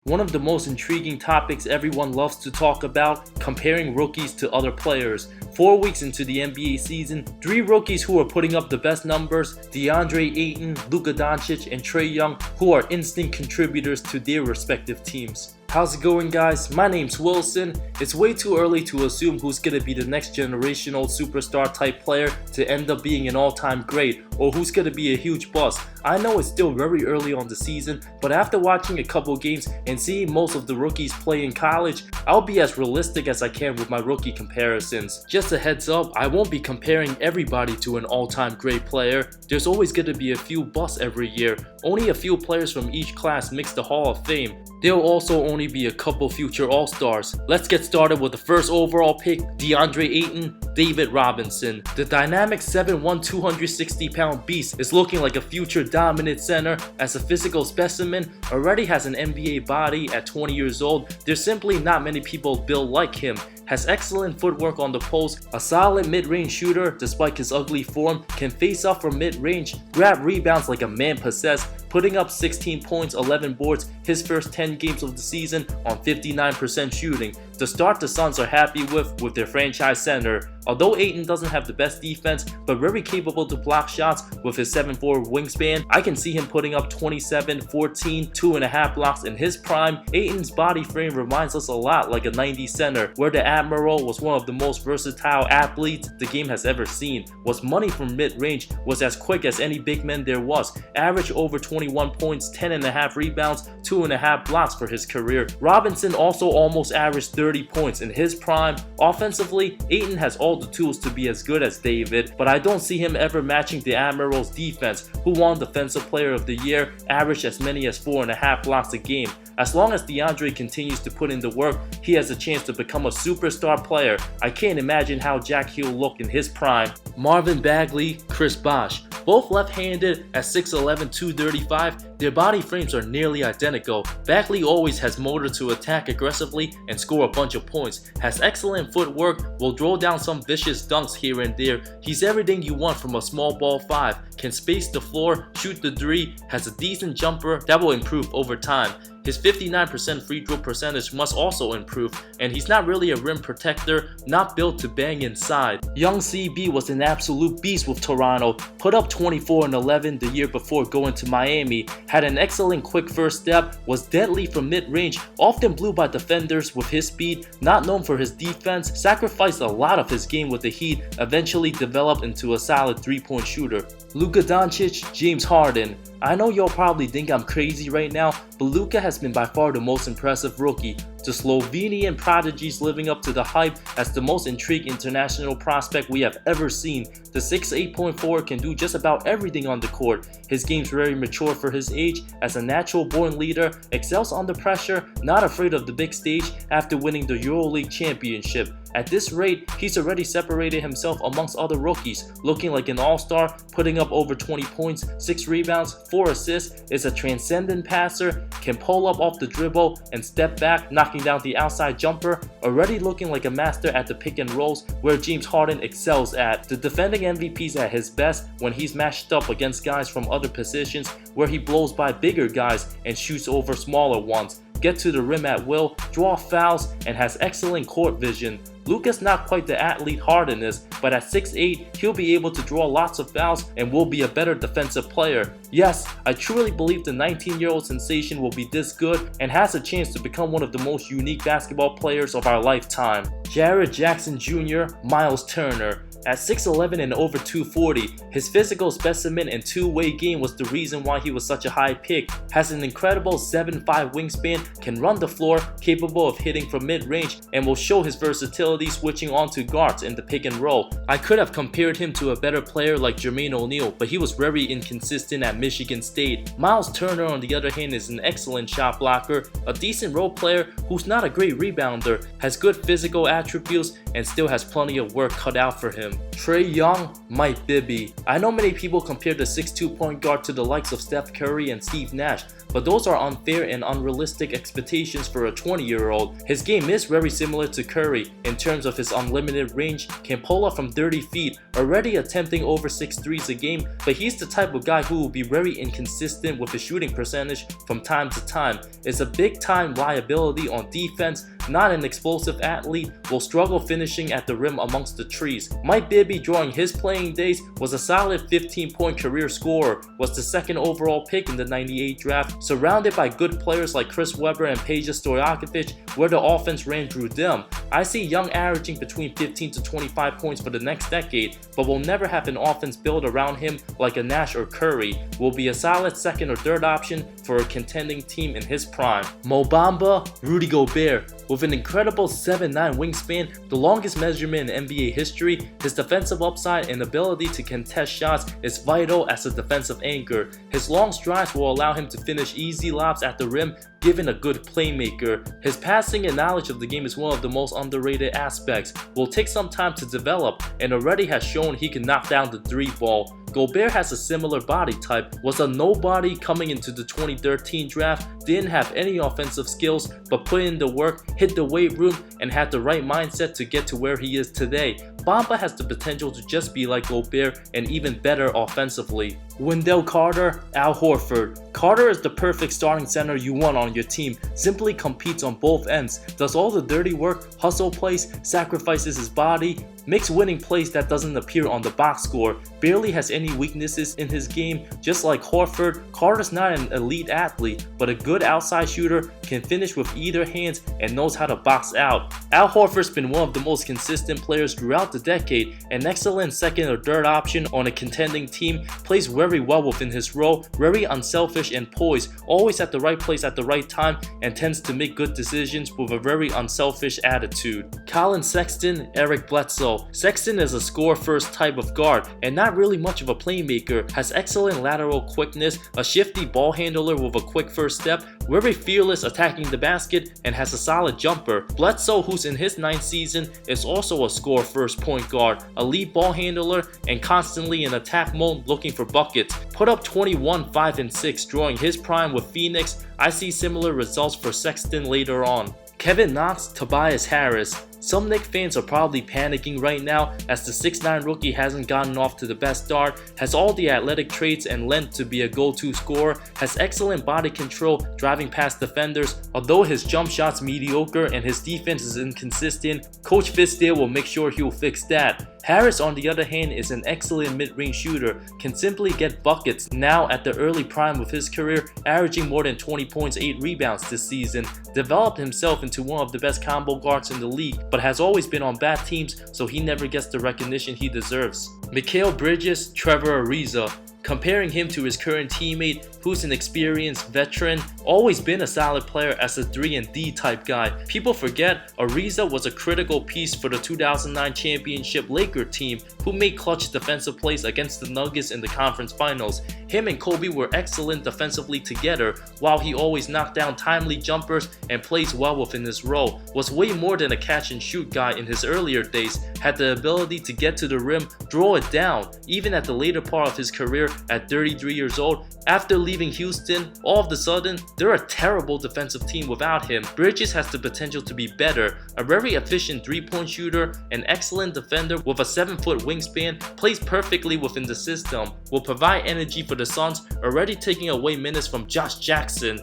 One of the most intriguing topics everyone loves to talk about, comparing rookies to other players. 4 weeks into the NBA season, 3 rookies who are putting up the best numbers, DeAndre Eaton, Luka Doncic, and Trey Young, who are instant contributors to their respective teams. How's it going, guys? My name's Wilson. It's way too early to assume who's going to be the next generational superstar type player to end up being an all-time great, or who's going to be a huge bust. I know it's still very early on the season, but after watching a couple games and seeing most of the rookies play in college, I'll be as realistic as I can with my rookie comparisons. Just a heads up, I won't be comparing everybody to an all-time great player. There's always going to be a few busts every year. Only a few players from each class mix the Hall of Fame. There'll also only be a couple future All-Stars. Let's get started with the first overall pick, DeAndre Eaton, David Robinson. The dynamic 7'1", 260-pound beast is looking like a future dominant center. As a physical specimen, already has an NBA body at 20 years old. There's simply not many people built like him. Has excellent footwork on the post, a solid mid-range shooter despite his ugly form, can face up from mid-range, grab rebounds like a man possessed, putting up 16 points, 11 boards his first 10 games of the season on 59% shooting. The start the Suns are happy with their franchise center. Although Ayton doesn't have the best defense, but very capable to block shots with his 7'4" wingspan, I can see him putting up 27, 14, 2.5 blocks in his prime. Ayton's body frame reminds us a lot like a 90s center, where the Admiral was one of the most versatile athletes the game has ever seen. Was money from mid-range, was as quick as any big man there was, averaged over 21 points, 10.5 rebounds, 2.5 blocks for his career. Robinson also almost averaged 30 points in his prime. Offensively, Ayton has all the tools to be as good as David, but I don't see him ever matching the Admiral's defense, who won Defensive Player of the Year, averaged as many as 4.5 blocks a game. As long as DeAndre continues to put in the work, he has a chance to become a superstar player. I can't imagine how Jack he'll look in his prime. Marvin Bagley, Chris Bosh. Both left-handed at 6'11", 235, their body frames are nearly identical. Bagley always has motor to attack aggressively and score a bunch of points, has excellent footwork, will throw down some vicious dunks here and there. He's everything you want from a small ball 5, can space the floor, shoot the 3, has a decent jumper that will improve over time. His 59% free throw percentage must also improve, and he's not really a rim protector, not built to bang inside. Young CB was an absolute beast with Toronto, put up 24 and 11 the year before going to Miami, had an excellent quick first step, was deadly from mid-range, often blew by defenders with his speed, not known for his defense, sacrificed a lot of his game with the Heat, eventually developed into a solid 3-point shooter. Luka Doncic, James Harden. I know y'all probably think I'm crazy right now, but Luka has been by far the most impressive rookie. The Slovenian prodigy's living up to the hype as the most intrigued international prospect we have ever seen. The 6'8" forward can do just about everything on the court. His game's very mature for his age, as a natural-born leader, excels under pressure, not afraid of the big stage after winning the EuroLeague championship. At this rate, he's already separated himself amongst other rookies, looking like an all-star, putting up over 20 points, 6 rebounds, 4 assists, is a transcendent passer, can pull up off the dribble and step back, knocking down the outside jumper, already looking like a master at the pick and rolls where James Harden excels at. The defending MVP's at his best when he's matched up against guys from other positions where he blows by bigger guys and shoots over smaller ones, get to the rim at will, draw fouls, and has excellent court vision. Luka's not quite the athlete Harden is, but at 6'8", he'll be able to draw lots of fouls and will be a better defensive player. Yes, I truly believe the 19-year-old sensation will be this good and has a chance to become one of the most unique basketball players of our lifetime. Jared Jackson Jr., Myles Turner. At 6'11" and over 240, his physical specimen and two-way game was the reason why he was such a high pick. Has an incredible 7'5" wingspan, can run the floor, capable of hitting from mid-range, and will show his versatility switching onto guards in the pick and roll. I could have compared him to a better player like Jermaine O'Neal, but he was very inconsistent at Michigan State. Myles Turner, on the other hand, is an excellent shot blocker, a decent role player who's not a great rebounder, has good physical attributes, and still has plenty of work cut out for him. Trey Young, Mike Bibby. I know many people compare the 6'2" point guard to the likes of Steph Curry and Steve Nash, but those are unfair and unrealistic expectations for a 20-year-old. His game is very similar to Curry in terms of his unlimited range, can pull up from 30 feet, already attempting over 6 threes a game, but he's the type of guy who will be very inconsistent with his shooting percentage from time to time. Is a big-time liability on defense, not an explosive athlete, will struggle finishing at the rim amongst the trees. Mike Bibby during his playing days was a solid 15-point career scorer, was the second overall pick in the '98 draft, surrounded by good players like Chris Webber and Peja Stojakovic, where the offense ran through them. I see Young averaging between 15 to 25 points for the next decade, but will never have an offense built around him like a Nash or Curry. Will be a solid second or third option for a contending team in his prime. Mo Bamba, Rudy Gobert. With an incredible 7'9" wingspan, the longest measurement in NBA history, his defensive upside and ability to contest shots is vital as a defensive anchor. His long strides will allow him to finish easy lobs at the rim, given a good playmaker. His passing and knowledge of the game is one of the most underrated aspects. Will take some time to develop and already has shown he can knock down the 3-ball. Gobert has a similar body type, was a nobody coming into the 2013 draft, didn't have any offensive skills, but put in the work, hit the weight room, and had the right mindset to get to where he is today. Bamba has the potential to just be like Gobert and even better offensively. Wendell Carter, Al Horford. Carter is the perfect starting center you want on your team, simply competes on both ends, does all the dirty work, hustle plays, sacrifices his body, makes winning plays that doesn't appear on the box score, barely has any weaknesses in his game. Just like Horford, Carter's not an elite athlete, but a good outside shooter, can finish with either hands and knows how to box out. Al Horford's been one of the most consistent players throughout the decade, an excellent second or third option on a contending team, plays very well within his role, very unselfish and poised, always at the right place at the right time, and tends to make good decisions with a very unselfish attitude. Collin Sexton, Eric Bledsoe. Sexton is a score-first type of guard and not really much of a playmaker, has excellent lateral quickness, a shifty ball handler with a quick first step, very fearless attacking the basket, and has a solid jumper. Bledsoe, who's in his 9th season, is also a score-first point guard, a lead ball handler, and constantly in attack mode looking for buckets. Put up 21, 5, and 6 during his prime with Phoenix. I see similar results for Sexton later on. Kevin Knox, Tobias Harris. Some Knicks fans are probably panicking right now as the 6'9" rookie hasn't gotten off to the best start, has all the athletic traits and length to be a go-to scorer, has excellent body control driving past defenders. Although his jump shot's mediocre and his defense is inconsistent, Coach Fizdale will make sure he'll fix that. Harris, on the other hand, is an excellent mid-range shooter, can simply get buckets now at the early prime of his career, averaging more than 20 points, 8 rebounds this season, developed himself into one of the best combo guards in the league, but has always been on bad teams, so he never gets the recognition he deserves. Myles Bridges, Trevor Ariza. Comparing him to his current teammate, who's an experienced veteran, always been a solid player as a 3-and-D type guy. People forget Ariza was a critical piece for the 2009 championship Laker team, who made clutch defensive plays against the Nuggets in the conference finals. Him and Kobe were excellent defensively together, while he always knocked down timely jumpers and plays well within his role. Was way more than a catch and shoot guy in his earlier days, had the ability to get to the rim, draw it down, even at the later part of his career at 33 years old. After leaving Houston, all of a sudden, they're a terrible defensive team without him. Bridges has the potential to be better, a very efficient 3-point shooter, an excellent defender with a 7-foot wingspan, plays perfectly within the system, will provide energy for the Suns, already taking away minutes from Josh Jackson.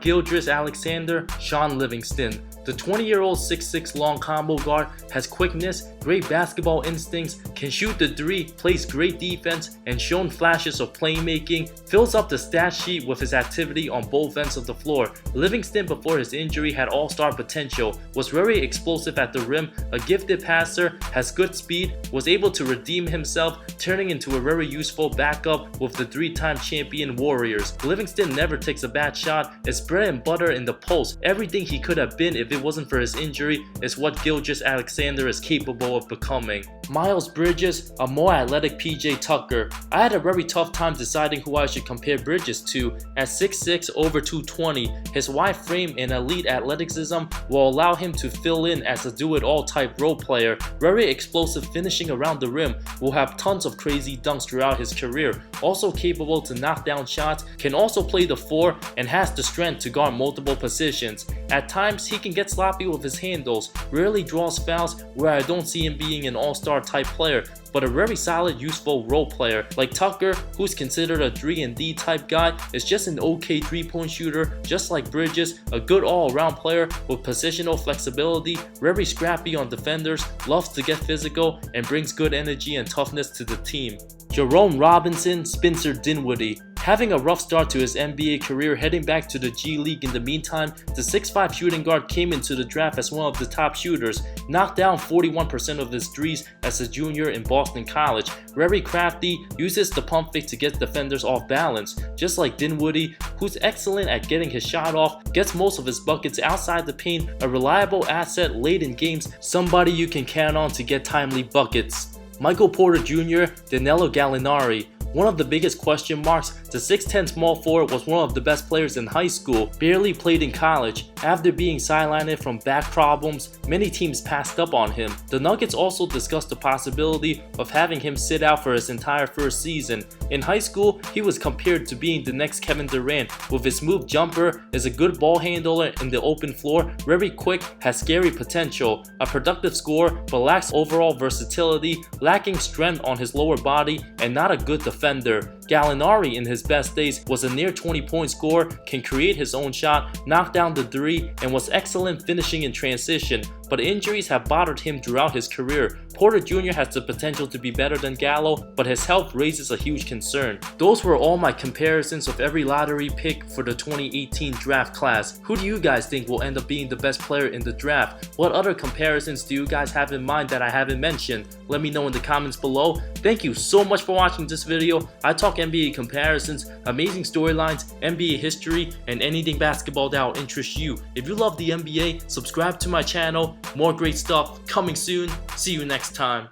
Gilgeous-Alexander, Shaun Livingston. The 20-year-old 6'6" long combo guard has quickness, great basketball instincts, can shoot the 3, plays great defense, and shown flashes of playmaking, fills up the stat sheet with his activity on both ends of the floor. Livingston before his injury had all-star potential, was very explosive at the rim, a gifted passer, has good speed, was able to redeem himself, turning into a very useful backup with the 3-time champion Warriors. Livingston never takes a bad shot, is bread and butter in the post, everything he could have been if it it wasn't for his injury is what Gilgeous-Alexander is capable of becoming. Myles Bridges, a more athletic PJ Tucker. I had a very tough time deciding who I should compare Bridges to. At 6'6", over 220, his wide frame and elite athleticism will allow him to fill in as a do-it-all type role player. Very explosive finishing around the rim, will have tons of crazy dunks throughout his career. Also capable to knock down shots, can also play the 4 and has the strength to guard multiple positions. At times, he can get sloppy with his handles, rarely draws fouls where I don't see him being an all-star type player, but a very solid, useful role player. Like Tucker, who's considered a 3-and-D type guy, is just an okay 3-point shooter. Just like Bridges, a good all-around player with positional flexibility, very scrappy on defenders, loves to get physical, and brings good energy and toughness to the team. Jerome Robinson, Spencer Dinwiddie. Having a rough start to his NBA career, heading back to the G League in the meantime, the 6'5" shooting guard came into the draft as one of the top shooters, knocked down 41% of his threes as a junior in Boston College. Very crafty, uses the pump fake to get defenders off balance. Just like Dinwiddie, who's excellent at getting his shot off, gets most of his buckets outside the paint, a reliable asset late in games, somebody you can count on to get timely buckets. Michael Porter Jr., Danilo Gallinari. One of the biggest question marks, the 6'10" small forward was one of the best players in high school, barely played in college. After being sidelined from back problems, many teams passed up on him. The Nuggets also discussed the possibility of having him sit out for his entire first season. In high school, he was compared to being the next Kevin Durant, with his smooth jumper, is a good ball handler in the open floor, very quick, has scary potential, a productive scorer but lacks overall versatility, lacking strength on his lower body, and not a good defender. Gallinari in his best days was a near 20-point scorer, can create his own shot, knock down the 3, and was excellent finishing in transition, but injuries have bothered him throughout his career. Porter Jr. has the potential to be better than Gallo, but his health raises a huge concern. Those were all my comparisons of every lottery pick for the 2018 draft class. Who do you guys think will end up being the best player in the draft? What other comparisons do you guys have in mind that I haven't mentioned? Let me know in the comments below. Thank you so much for watching this video. I talk NBA comparisons, amazing storylines, NBA history, and anything basketball that will interest you. If you love the NBA, subscribe to my channel. More great stuff coming soon. See you next time.